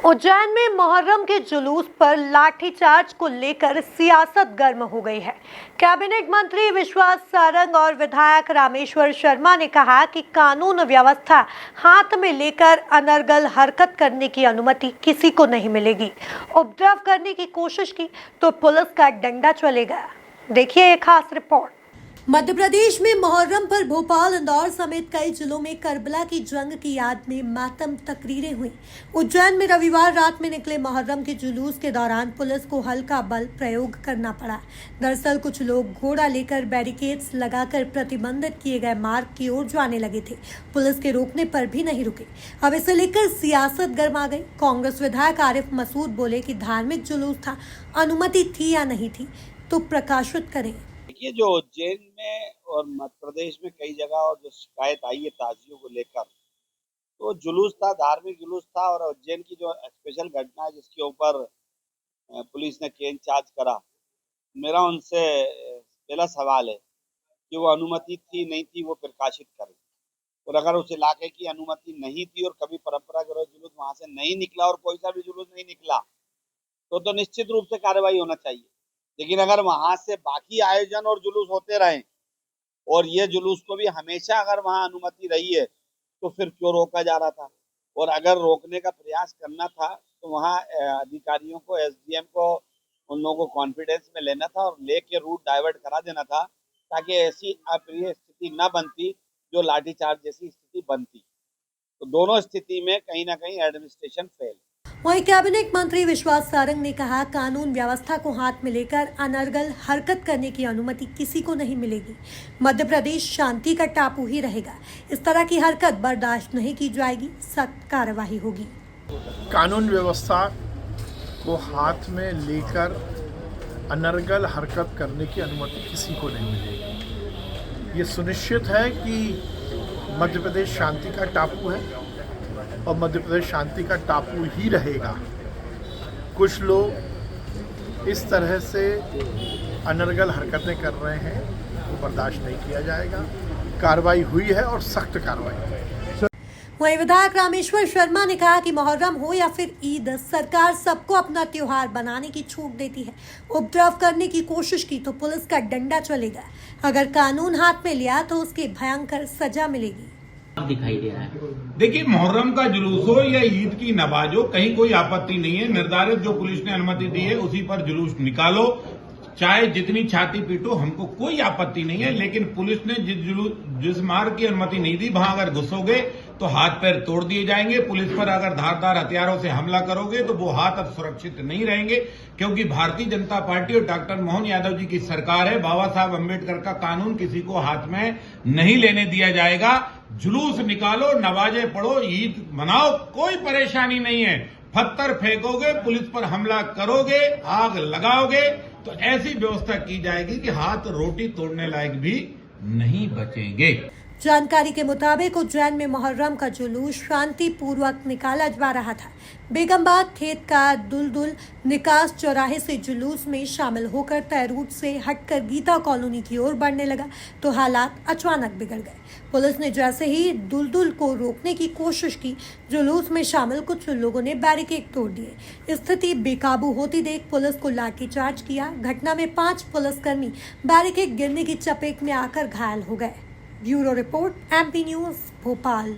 उज्जैन में मुहर्रम के जुलूस पर लाठीचार्ज को लेकर सियासत गर्म हो गई है। कैबिनेट मंत्री विश्वास सारंग और विधायक रामेश्वर शर्मा ने कहा कि कानून व्यवस्था हाथ में लेकर अनर्गल हरकत करने की अनुमति किसी को नहीं मिलेगी। उपद्रव करने की कोशिश की तो पुलिस का डंडा चलेगा। देखिए एक खास रिपोर्ट। मध्य प्रदेश में मुहर्रम पर भोपाल, इंदौर समेत कई जिलों में करबला की जंग की याद में मातम तकरीरें हुई। उज्जैन में रविवार रात में निकले मुहर्रम के जुलूस के दौरान पुलिस को हल्का बल प्रयोग करना पड़ा। दरअसल कुछ लोग घोड़ा लेकर बैरिकेड्स लगाकर प्रतिबंधित किए गए मार्ग की ओर जाने लगे थे। पुलिस के रोकने पर भी नहीं रुके। अब इसे लेकर सियासत गर्मा गई। कांग्रेस विधायक आरिफ मसूद बोले कि धार्मिक जुलूस था, अनुमति थी या नहीं थी तो प्रकाशित करें। देखिए, जो उज्जैन में और मध्य प्रदेश में कई जगह और जो शिकायत आई है ताजियों को लेकर, तो जुलूस था, धार्मिक जुलूस था। और उज्जैन की जो स्पेशल घटना है जिसके ऊपर पुलिस ने केस चार्ज करा, मेरा उनसे पहला सवाल है कि वो अनुमति थी नहीं थी वो प्रकाशित करें। और अगर उस इलाके की अनुमति नहीं थी और कभी परंपरागत जुलूस वहां से नहीं निकला और कोई सा भी जुलूस नहीं निकला तो निश्चित रूप से कार्रवाई होना चाहिए। लेकिन अगर वहां से बाकी आयोजन और जुलूस होते रहे और ये जुलूस को भी हमेशा अगर वहां अनुमति रही है तो फिर क्यों रोका जा रहा था? और अगर रोकने का प्रयास करना था तो वहां अधिकारियों को, एसडीएम को, उन लोगों को कॉन्फिडेंस में लेना था और लेके रूट डाइवर्ट करा देना था, ताकि ऐसी अप्रिय स्थिति न बनती जो लाठीचार्ज जैसी स्थिति बनती। तो दोनों स्थिति में कहीं ना कहीं एडमिनिस्ट्रेशन फेल। वहीं कैबिनेट मंत्री विश्वास सारंग ने कहा, कानून व्यवस्था को हाथ में लेकर अनर्गल हरकत करने की अनुमति किसी को नहीं मिलेगी। मध्य प्रदेश शांति का टापू ही रहेगा। इस तरह की हरकत बर्दाश्त नहीं की जाएगी, सख्त कार्रवाई होगी। कानून व्यवस्था को हाथ में लेकर अनर्गल हरकत करने की अनुमति किसी को नहीं मिलेगी। ये सुनिश्चित है कि मध्य प्रदेश शांति का टापू है और मध्य प्रदेश शांति का टापू ही रहेगा। कुछ लोग इस तरह से अनर्गल हरकतें कर रहे हैं, वो बर्दाश्त नहीं किया जाएगा। कार्रवाई हुई है और सख्त कार्रवाई है। वहीं विधायक रामेश्वर शर्मा ने कहा कि मुहर्रम हो या फिर ईद, सरकार सबको अपना त्योहार बनाने की छूट देती है। उपद्रव करने की कोशिश की तो पुलिस का डंडा चलेगा। अगर कानून हाथ में लिया तो उसकी भयंकर सजा मिलेगी। दिखाई दे रहा है। देखिए, मुहर्रम का जुलूस हो या ईद की नमाज हो, कहीं कोई आपत्ति नहीं है। निर्धारित जो पुलिस ने अनुमति दी है उसी पर जुलूस निकालो, चाहे जितनी छाती पीटो, हमको कोई आपत्ति नहीं है। लेकिन पुलिस ने जिस मार्ग की अनुमति नहीं दी वहां अगर घुसोगे तो हाथ पैर तोड़ दिए जाएंगे। पुलिस पर अगर धारदार हथियारों से हमला करोगे तो वो हाथ अब सुरक्षित नहीं रहेंगे, क्योंकि भारतीय जनता पार्टी और डॉक्टर मोहन यादव जी की सरकार है। बाबा साहब अम्बेडकर का कानून किसी को हाथ में नहीं लेने दिया जाएगा। जुलूस निकालो, नमाजें पढ़ो, ईद मनाओ, कोई परेशानी नहीं है। पत्थर फेंकोगे, पुलिस पर हमला करोगे, आग लगाओगे तो ऐसी व्यवस्था की जाएगी कि हाथ रोटी तोड़ने लायक भी नहीं बचेंगे। जानकारी के मुताबिक उज्जैन में मुहर्रम का जुलूस शांतिपूर्वक निकाला जा रहा था। बेगमबाग खेत का दुलदुल निकास चौराहे से जुलूस में शामिल होकर तय रूट से हटकर गीता कॉलोनी की ओर बढ़ने लगा तो हालात अचानक बिगड़ गए। पुलिस ने जैसे ही दुलदुल को रोकने की कोशिश की, जुलूस में शामिल कुछ लोगों ने बैरिकेड तोड़ दिए। स्थिति बेकाबू होती देख पुलिस को लाठीचार्ज किया। घटना में 5 पुलिसकर्मी बैरिकेड गिरने की चपेट में आकर घायल हो गए। Bureau report, MP news, Bhopal.